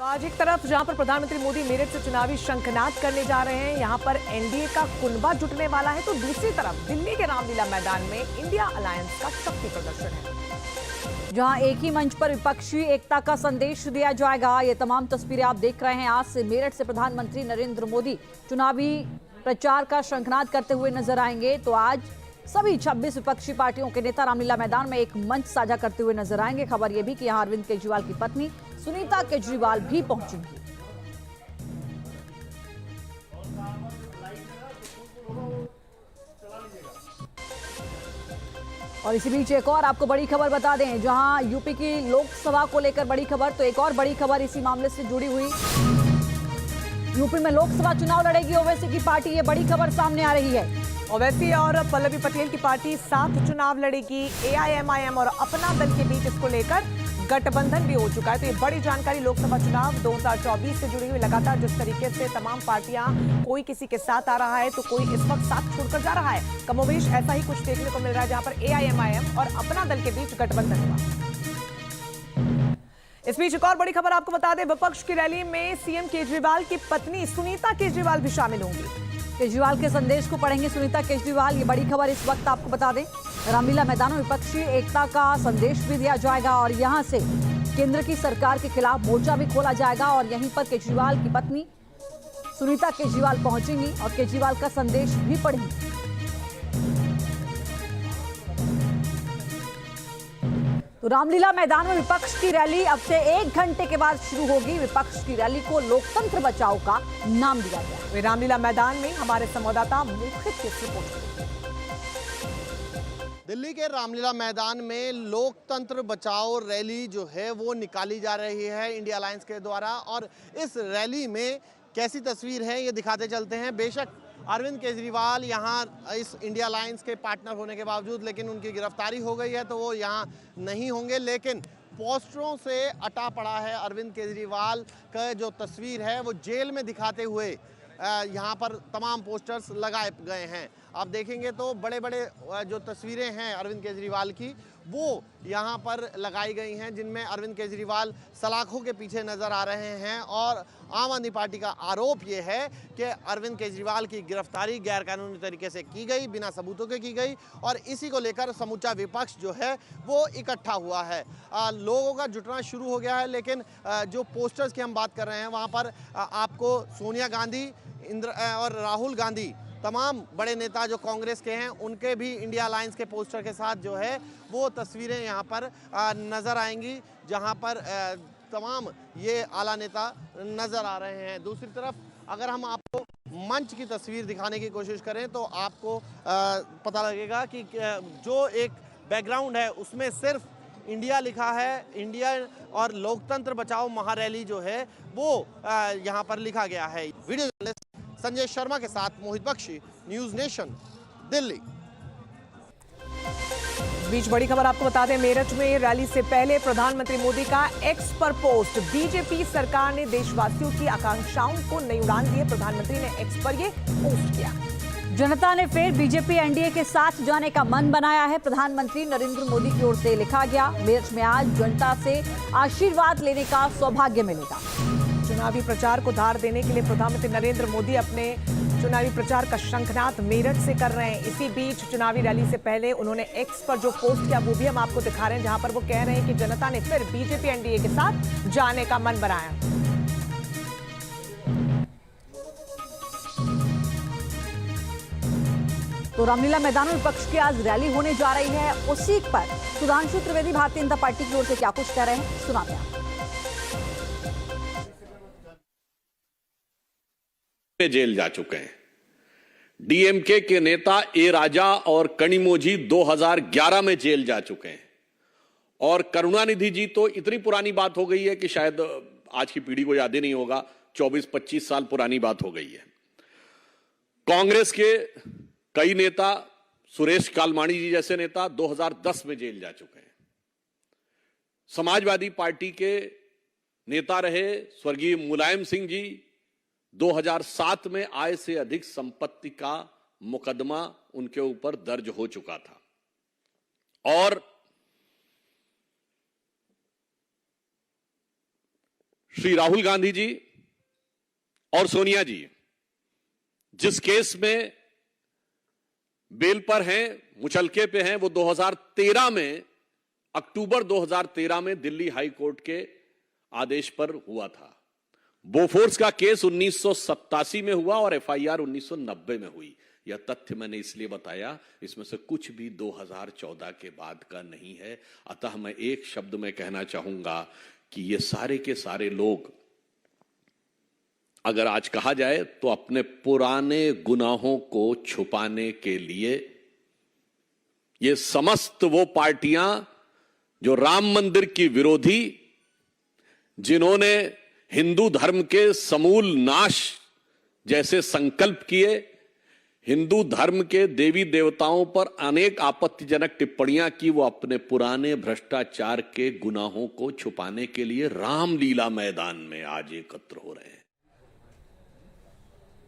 तो आज एक तरफ जहां पर प्रधानमंत्री मोदी मेरठ से चुनावी शंखनाद करने जा रहे हैं, यहां पर एनडीए का कुनबा जुटने वाला है, तो दूसरी तरफ दिल्ली के रामलीला मैदान में इंडिया अलायंस का शक्ति प्रदर्शन है, जहां एक ही मंच पर विपक्षी एकता का संदेश दिया जाएगा। ये तमाम तस्वीरें आप देख रहे हैं। आज से मेरठ से प्रधानमंत्री नरेंद्र मोदी चुनावी प्रचार का शंखनाद करते हुए नजर आएंगे। तो आज सभी 26 विपक्षी पार्टियों के नेता रामलीला मैदान में एक मंच साझा करते हुए नजर आएंगे। खबर यह भी कि यहां अरविंद केजरीवाल की पत्नी सुनीता केजरीवाल भी पहुंचेंगी। और इसी बीच एक और आपको बड़ी खबर बता दें, जहां यूपी की लोकसभा को लेकर बड़ी खबर, तो एक और बड़ी खबर इसी मामले से जुड़ी हुई। यूपी में लोकसभा चुनाव लड़ेगी ओवैसी की पार्टी, ये बड़ी खबर सामने आ रही है। ओवैसी और पल्लवी पटेल की पार्टी साथ चुनाव लड़ेगी। एआईएमआईएम और अपना दल के बीच इसको लेकर गठबंधन भी हो चुका है। तो ये बड़ी जानकारी लोकसभा चुनाव 2024 से जुड़ी हुई। लगातार जिस तरीके से तमाम पार्टियां कोई किसी के साथ आ रहा है, तो कोई इस वक्त साथ छोड़कर जा रहा है। कमोवेश ऐसा ही कुछ देखने को मिल रहा है, जहां पर एआईएमआईएम और अपना दल के बीच गठबंधन हुआ। इस बीच एक और बड़ी खबर आपको बता दें, विपक्ष की रैली में सीएम केजरीवाल की पत्नी सुनीता केजरीवाल भी शामिल होंगी। केजरीवाल के संदेश को पढ़ेंगे सुनीता केजरीवाल, ये बड़ी खबर इस वक्त आपको बता दें। रामलीला मैदान में विपक्षी एकता का संदेश भी दिया जाएगा और यहां से केंद्र की सरकार के खिलाफ मोर्चा भी खोला जाएगा। और यहीं पर केजरीवाल की पत्नी सुनीता केजरीवाल पहुंचेंगी और केजरीवाल का संदेश भी पढ़ेंगी। तो रामलीला मैदान में विपक्ष की रैली अब से 1 घंटे के बाद शुरू होगी। विपक्ष की रैली को लोकतंत्र बचाओ का नाम दिया गया है। रामलीला मैदान में हमारे संवाददाता मुखित की रिपोर्ट। दिल्ली के रामलीला मैदान में लोकतंत्र बचाओ रैली जो है वो निकाली जा रही है इंडिया अलायंस के द्वारा। और इस रैली में कैसी तस्वीर है ये दिखाते चलते हैं। बेशक अरविंद केजरीवाल यहाँ इस इंडिया अलायंस के पार्टनर होने के बावजूद, लेकिन उनकी गिरफ्तारी हो गई है तो वो यहाँ नहीं होंगे। लेकिन पोस्टरों से अटा पड़ा है अरविंद केजरीवाल का जो तस्वीर है वो जेल में दिखाते हुए यहाँ पर तमाम पोस्टर्स लगाए गए हैं। आप देखेंगे तो बड़े बड़े जो तस्वीरें हैं अरविंद केजरीवाल की वो यहाँ पर लगाई गई हैं, जिनमें अरविंद केजरीवाल सलाखों के पीछे नज़र आ रहे हैं। और आम आदमी पार्टी का आरोप ये है कि अरविंद केजरीवाल की गिरफ्तारी गैरकानूनी तरीके से की गई, बिना सबूतों के की गई। और इसी को लेकर समूचा विपक्ष जो है वो इकट्ठा हुआ है। लोगों का जुटना शुरू हो गया है। लेकिन जो पोस्टर्स की हम बात कर रहे हैं वहाँ पर आपको सोनिया गांधी और राहुल गांधी, तमाम बड़े नेता जो कांग्रेस के हैं, उनके भी इंडिया अलायंस के पोस्टर के साथ जो है वो तस्वीरें यहाँ पर नज़र आएंगी, जहाँ पर तमाम ये आला नेता नज़र आ रहे हैं। दूसरी तरफ अगर हम आपको मंच की तस्वीर दिखाने की कोशिश करें तो आपको पता लगेगा कि जो एक बैकग्राउंड है उसमें सिर्फ इंडिया लिखा है। इंडिया और लोकतंत्र बचाओ महारैली जो है वो यहाँ पर लिखा गया है। वीडियो जर्नलिस्ट संजय शर्मा के साथ मोहित बख्शी, न्यूज़ नेशन, दिल्ली। बीच बड़ी खबर आपको बता दें, मेरठ में रैली से पहले प्रधानमंत्री मोदी का एक्स पर पोस्ट। बीजेपी सरकार ने देशवासियों की आकांक्षाओं को नई उड़ान दी है। प्रधानमंत्री ने एक्स पर ये पोस्ट किया। जनता ने फिर बीजेपी एनडीए के साथ जाने का मन बनाया है। प्रधानमंत्री नरेंद्र मोदी की ओर से लिखा गया, मेरठ में आज जनता से आशीर्वाद लेने का सौभाग्य मिलेगा। चुनावी प्रचार को धार देने के लिए प्रधानमंत्री नरेंद्र मोदी अपने चुनावी प्रचार का शंखनाद मेरठ से कर रहे हैं। इसी बीच चुनावी रैली से पहले उन्होंने एक्स पर जो पोस्ट किया वो भी हम आपको दिखा रहे हैं, जहां पर वो कह रहे हैं कि जनता ने फिर बीजेपी एनडीए के साथ जाने का मन बनाया। तो रामलीला मैदान में विपक्ष की आज रैली होने जा रही है। उसी पर सुधांशु त्रिवेदी भारतीय जनता पार्टी की ओर से क्या कुछ कह रहे हैं, सुनाते हैं। जेल जा चुके हैं। डीएमके के नेता ए राजा और कनिमोझी 2011 में जेल जा चुके हैं। और करुणानिधि जी तो इतनी पुरानी बात हो गई है कि शायद आज की पीढ़ी को याद ही नहीं होगा, 24-25 साल पुरानी बात हो गई है। कांग्रेस के कई नेता, सुरेश कालमाणी जी जैसे नेता 2010 में जेल जा चुके हैं। समाजवादी पार्टी के नेता रहे स्वर्गीय मुलायम सिंह जी, 2007 में आय से अधिक संपत्ति का मुकदमा उनके ऊपर दर्ज हो चुका था। और श्री राहुल गांधी जी और सोनिया जी जिस केस में बेल पर हैं, मुचलके पे हैं, वो 2013 में, अक्टूबर 2013 में दिल्ली हाई कोर्ट के आदेश पर हुआ था। बोफोर्स का केस 1987 में हुआ और एफआईआर 1990 में हुई। यह तथ्य मैंने इसलिए बताया, इसमें से कुछ भी 2014 के बाद का नहीं है। अतः मैं एक शब्द में कहना चाहूंगा कि ये सारे के सारे लोग, अगर आज कहा जाए तो अपने पुराने गुनाहों को छुपाने के लिए ये समस्त वो पार्टियां जो राम मंदिर की विरोधी, जिन्होंने हिंदू धर्म के समूल नाश जैसे संकल्प किए, हिंदू धर्म के देवी देवताओं पर अनेक आपत्तिजनक टिप्पणियां की, वो अपने पुराने भ्रष्टाचार के गुनाहों को छुपाने के लिए रामलीला मैदान में आज एकत्र हो रहे हैं।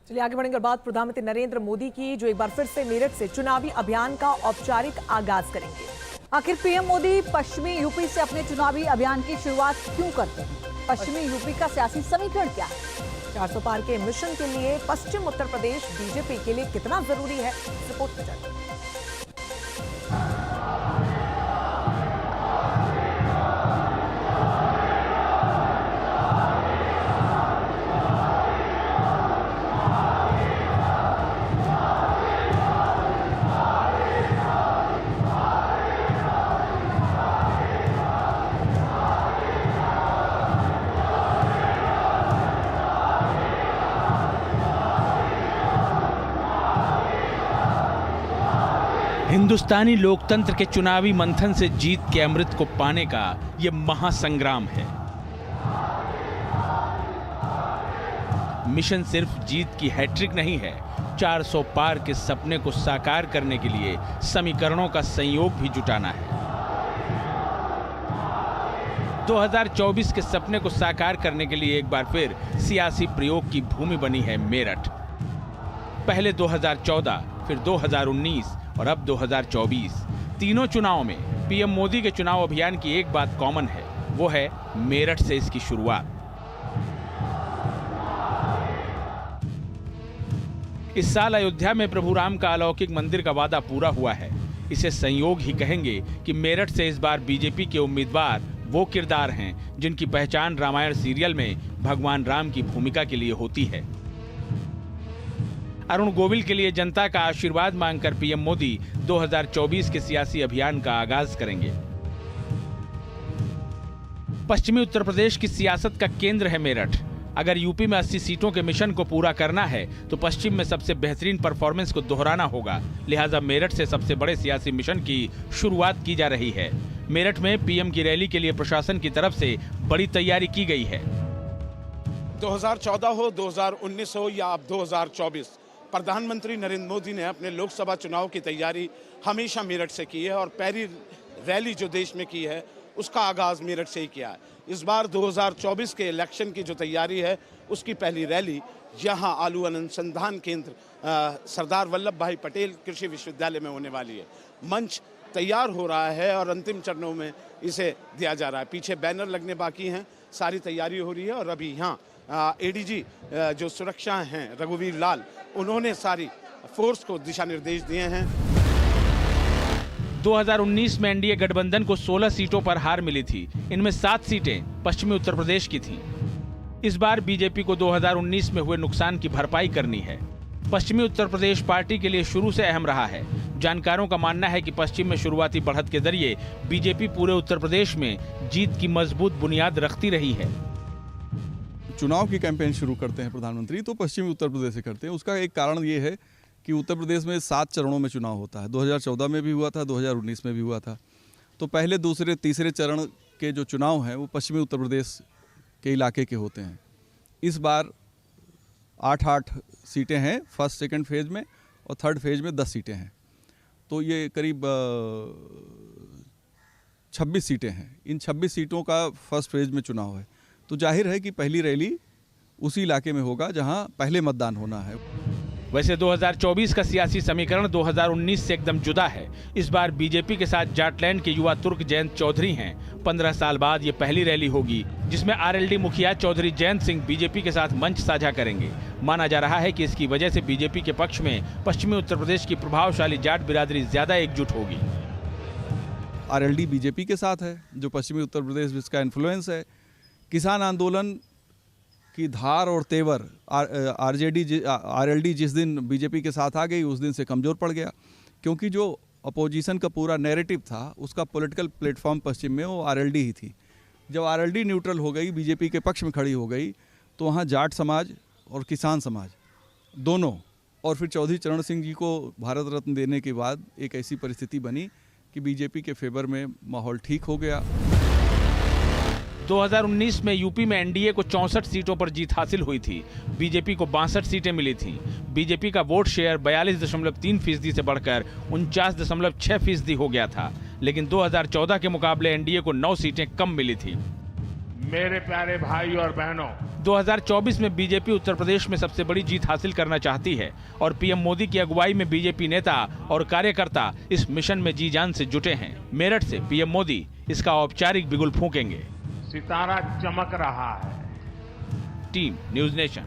चलिए आगे बढ़ेंगे और बात प्रधानमंत्री नरेंद्र मोदी की, जो एक बार फिर से मेरठ से चुनावी अभियान का औपचारिक आगाज करेंगे। आखिर पीएम मोदी पश्चिमी यूपी से अपने चुनावी अभियान की शुरुआत क्यों करते हैं? पश्चिमी यूपी का सियासी समीकरण क्या है? 400 पार के मिशन के लिए पश्चिम उत्तर प्रदेश बीजेपी के लिए कितना जरूरी है, रिपोर्ट में जानिए। हिंदुस्तानी लोकतंत्र के चुनावी मंथन से जीत के अमृत को पाने का यह महासंग्राम है। मिशन सिर्फ जीत की हैट्रिक नहीं है, 400 पार के सपने को साकार करने के लिए समीकरणों का संयोग भी जुटाना है। 2024 के सपने को साकार करने के लिए एक बार फिर सियासी प्रयोग की भूमि बनी है मेरठ। पहले 2014, फिर 2019 और अब 2024, तीनों चुनावों में पीएम मोदी के चुनाव अभियान की एक बात कॉमन है, वो है मेरठ से इसकी शुरुआत। इस साल अयोध्या में प्रभु राम का अलौकिक मंदिर का वादा पूरा हुआ है। इसे संयोग ही कहेंगे कि मेरठ से इस बार बीजेपी के उम्मीदवार वो किरदार हैं जिनकी पहचान रामायण सीरियल में भगवान राम की भूमिका के लिए होती है। अरुण गोविल के लिए जनता का आशीर्वाद मांगकर पीएम मोदी 2024 के सियासी अभियान का आगाज करेंगे। पश्चिमी उत्तर प्रदेश की सियासत का केंद्र है मेरठ। अगर यूपी में 80 सीटों के मिशन को पूरा करना है तो पश्चिम में सबसे बेहतरीन परफॉर्मेंस को दोहराना होगा। लिहाजा मेरठ से सबसे बड़े सियासी मिशन की शुरुआत की जा रही है। मेरठ में पीएम की रैली के लिए प्रशासन की तरफ से बड़ी तैयारी की गई है। 2014 हो, 2019 हो या अब 2024, प्रधानमंत्री नरेंद्र मोदी ने अपने लोकसभा चुनाव की तैयारी हमेशा मेरठ से की है और पहली रैली जो देश में की है उसका आगाज मेरठ से ही किया है। इस बार 2024 के इलेक्शन की जो तैयारी है उसकी पहली रैली यहाँ आलू अनुसंधान केंद्र सरदार वल्लभ भाई पटेल कृषि विश्वविद्यालय में होने वाली है। मंच तैयार हो रहा है और अंतिम चरणों में इसे दिया जा रहा है। पीछे बैनर लगने बाकी हैं, सारी तैयारी हो रही है और अभी यहाँ एडीजी जो सुरक्षा हैं रघुवीर लाल, उन्होंने सारी फोर्स को दिशा निर्देश दिए हैं। 2019 में एनडीए गठबंधन को 16 सीटों पर हार मिली थी। इनमें 7 सीटें पश्चिमी उत्तर प्रदेश की थीं। इस बार बीजेपी को 2019 में हुए नुकसान की भरपाई करनी है। पश्चिमी उत्तर प्रदेश पार्टी के लिए शुरू से अहम रहा है। जानकारों का मानना है कि पश्चिम में शुरुआती बढ़त के जरिए बीजेपी पूरे उत्तर प्रदेश में जीत की मजबूत बुनियाद रखती रही है। चुनाव की कैंपेन शुरू करते हैं प्रधानमंत्री तो पश्चिमी उत्तर प्रदेश से करते हैं। उसका एक कारण ये है कि उत्तर प्रदेश में 7 चरणों में चुनाव होता है। 2014 में भी हुआ था, 2019 में भी हुआ था। तो पहले, दूसरे, तीसरे चरण के जो चुनाव हैं वो पश्चिमी उत्तर प्रदेश के इलाके के होते हैं। इस बार 8 सीटें हैं फर्स्ट सेकंड फेज में और थर्ड फेज में 10 सीटें हैं। तो ये करीब 26 सीटें हैं। इन 26 सीटों का फर्स्ट फेज में चुनाव है। तो जाहिर है कि पहली रैली उसी इलाके में होगा जहां पहले मतदान होना है। वैसे 2024 का सियासी समीकरण 2019 से एकदम जुदा है। इस बार बीजेपी के साथ जाटलैंड के युवा तुर्क जयंत चौधरी हैं। 15 साल बाद ये पहली रैली होगी जिसमें आरएलडी मुखिया चौधरी जयंत सिंह बीजेपी के साथ मंच साझा करेंगे। माना जा रहा है कि इसकी वजह से बीजेपी के पक्ष में पश्चिमी उत्तर प्रदेश की प्रभावशाली जाट बिरादरी ज्यादा एकजुट होगी। आरएलडी बीजेपी के साथ है, जो पश्चिमी उत्तर प्रदेश में इसका इन्फ्लुएंस है। किसान आंदोलन की धार और तेवर आरएलडी जिस दिन बीजेपी के साथ आ गई उस दिन से कमज़ोर पड़ गया, क्योंकि जो अपोजिशन का पूरा नैरेटिव था उसका पॉलिटिकल प्लेटफॉर्म पश्चिम में वो आरएलडी ही थी। जब आरएलडी न्यूट्रल हो गई, बीजेपी के पक्ष में खड़ी हो गई, तो वहाँ जाट समाज और किसान समाज दोनों, और फिर चौधरी चरण सिंह जी को भारत रत्न देने के बाद एक ऐसी परिस्थिति बनी कि बीजेपी के फेवर में माहौल ठीक हो गया। 2019 में यूपी में एनडीए को 64 सीटों पर जीत हासिल हुई थी। बीजेपी को 62 सीटें मिली थी। बीजेपी का वोट शेयर 42.3% से बढ़कर 49.6% हो गया था, लेकिन 2014 के मुकाबले एनडीए को 9 सीटें कम मिली थी। मेरे प्यारे भाई और बहनों, 2024 में बीजेपी उत्तर प्रदेश में सबसे बड़ी जीत हासिल करना चाहती है और पीएम मोदी की अगुवाई में बीजेपी नेता और कार्यकर्ता इस मिशन में जी जान से जुटे हैं। मेरठ से पीएम मोदी इसका औपचारिक बिगुल फूंकेंगे। सितारा चमक रहा है। Team news nation.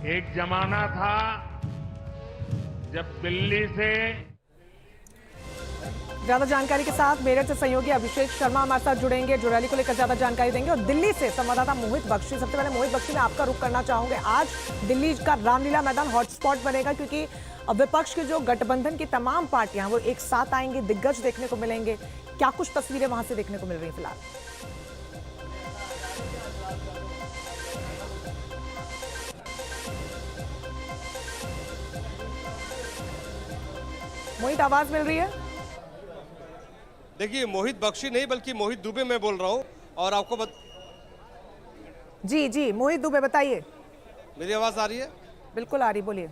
एक जमाना था जब दिल्ली से ज्यादा जानकारी के साथ मेरठ से सहयोगी अभिषेक शर्मा हमारे साथ जुड़ेंगे, जो रैली को लेकर ज्यादा जानकारी देंगे, और दिल्ली से संवाददाता मोहित बख्शी। सबसे पहले मोहित बख्शी, मैं आपका रुख करना चाहूंगे। आज दिल्ली का रामलीला मैदान हॉटस्पॉट बनेगा, क्योंकि विपक्ष के जो गठबंधन की तमाम पार्टियां वो एक साथ आएंगे, दिग्गज देखने को मिलेंगे। क्या कुछ तस्वीरें वहां से देखने को मिल रही फिलहाल? मोहित, आवाज मिल रही है? देखिए, मोहित बख्शी नहीं बल्कि मोहित दुबे मैं बोल रहा हूं, और आपको जी मोहित दुबे, बताइए। मेरी आवाज आ रही है? बिल्कुल आ रही, बोलिए।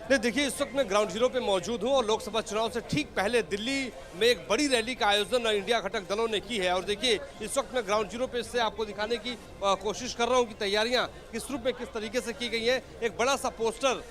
नहीं, देखिए, इस वक्त मैं ग्राउंड जीरो पे मौजूद हूं और लोकसभा चुनाव से ठीक पहले दिल्ली में एक बड़ी रैली का आयोजन इंडिया घटक दलों ने की है। और देखिए, इस वक्त मैं ग्राउंड जीरो पे इससे आपको दिखाने की कोशिश कर रहा हूं कि तैयारियां किस रूप में किस तरीके से की गई है। एक बड़ा सा पोस्टर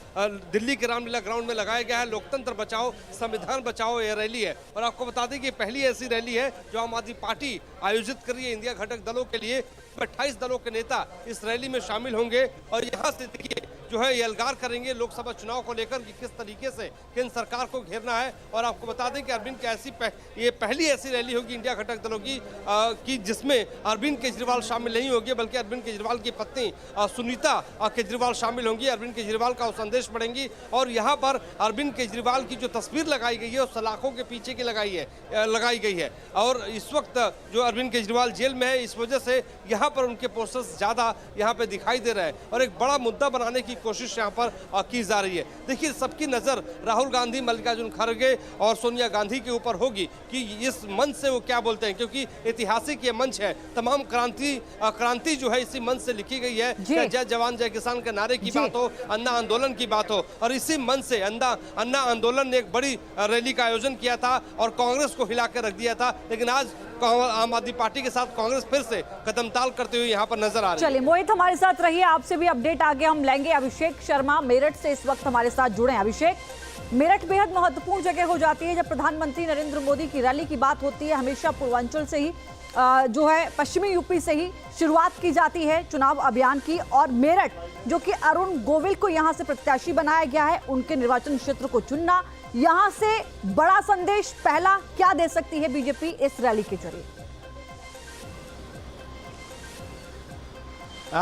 दिल्ली के रामलीला ग्राउंड में लगाया गया है, लोकतंत्र बचाओ संविधान बचाओ, यह रैली है। और आपको बता दें कि पहली ऐसी रैली है जो आम आदमी पार्टी आयोजित कर रही है इंडिया घटक दलों के लिए। 28 दलों के नेता इस रैली में शामिल होंगे और यहाँ से देखिए जो है ये अलगार करेंगे लोकसभा चुनाव को लेकर कि किस तरीके से केंद्र सरकार को घेरना है। और आपको बता दें कि अरविंद की ये पहली ऐसी रैली होगी इंडिया घटक दलों की जिसमें अरविंद केजरीवाल शामिल नहीं होंगे, बल्कि अरविंद केजरीवाल की पत्नी सुनीता केजरीवाल शामिल होंगी। अरविंद केजरीवाल का संदेश पढ़ेंगी और यहाँ पर अरविंद केजरीवाल की जो तस्वीर लगाई गई है वो सलाखों के पीछे की लगाई गई है। और इस वक्त जो अरविंद केजरीवाल जेल में है, इस वजह से यहाँ पर उनके पोस्टर्स ज्यादा यहाँ पे दिखाई दे रहे हैं और एक बड़ा मुद्दा बनाने की कोशिश यहाँ पर की जा रही है। देखिए, सबकी नजर राहुल गांधी, मल्लिकार्जुन खड़गे और सोनिया गांधी के ऊपर होगी कि इस मंच से वो क्या बोलते हैं, क्योंकि ऐतिहासिक ये मंच है। तमाम क्रांति जो है इसी मंच से लिखी गई है। जय जवान जय किसान के नारे की बात हो, अन्ना आंदोलन की बात हो, और इसी मंच से अन्ना आंदोलन ने एक बड़ी रैली का आयोजन किया था और कांग्रेस को हिला कर रख दिया था। लेकिन आज आम आदमी पार्टी के साथ कांग्रेस फिर से कदमताल करते हुए यहाँ पर नजर आ रही है। चलिए मोहित, हमारे साथ रहिए, आपसे भी अपडेट आगे हम लेंगे। अभिषेक शर्मा मेरठ से इस वक्त हमारे साथ जुड़े हैं। अभिषेक, मेरठ बेहद महत्वपूर्ण जगह हो जाती है जब प्रधानमंत्री नरेंद्र मोदी की रैली की बात होती है। हमेशा पूर्वांचल से ही जो है पश्चिमी यूपी से ही शुरुआत की जाती है चुनाव अभियान की, और मेरठ जो कि अरुण गोविल को यहां से प्रत्याशी बनाया गया है, उनके निर्वाचन क्षेत्र को चुनना, यहां से बड़ा संदेश पहला क्या दे सकती है बीजेपी इस रैली के जरिए?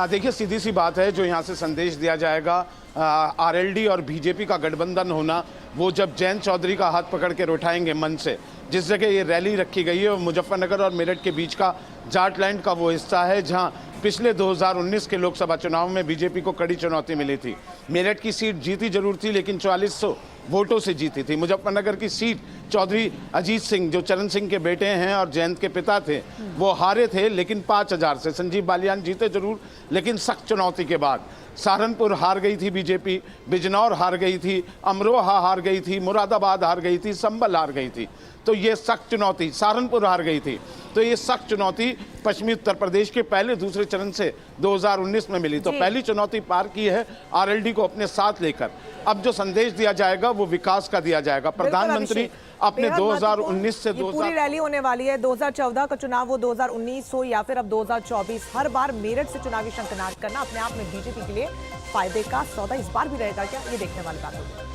देखिए, सीधी सी बात है, जो यहाँ से संदेश दिया जाएगा आरएलडी और बीजेपी का गठबंधन होना, वो जब जयंत चौधरी का हाथ पकड़ के उठाएंगे मंच से। जिस जगह ये रैली रखी गई है वो मुजफ्फरनगर और मेरठ के बीच का जाटलैंड का वो हिस्सा है जहां पिछले 2019 के लोकसभा चुनाव में बीजेपी को कड़ी चुनौती मिली थी। मेरठ की सीट जीती जरूर थी लेकिन 4400 वोटों से जीती थी। मुजफ्फरनगर की सीट चौधरी अजीत सिंह जो चरण सिंह के बेटे हैं और जयंत के पिता थे, वो हारे थे लेकिन 5000 से। संजीव बालियान जीते जरूर लेकिन सख्त चुनौती के बाद। सहारनपुर हार गई थी बीजेपी, बिजनौर हार गई थी, अमरोहा हार गई थी, मुरादाबाद हार गई थी, संभल हार गई थी। तो ये सख्त चुनौती, सहारनपुर हार गई थी। तो ये सख्त चुनौती पश्चिमी उत्तर प्रदेश के पहले दूसरे चरण से 2019 में मिली। तो पहली चुनौती पार की है आरएलडी को अपने साथ लेकर। अब जो संदेश दिया जाएगा वो विकास का दिया जाएगा। प्रधानमंत्री अपने 2019 से पूरी रैली होने वाली है। 2014 का चुनाव वो 2019 हो या फिर अब 2024, हर बार मेरठ से चुनावी शंखनाद करना अपने आप में बीजेपी के लिए फायदे का सौदा इस बार भी रहेगा क्या, ये देखने वाली बात होगी।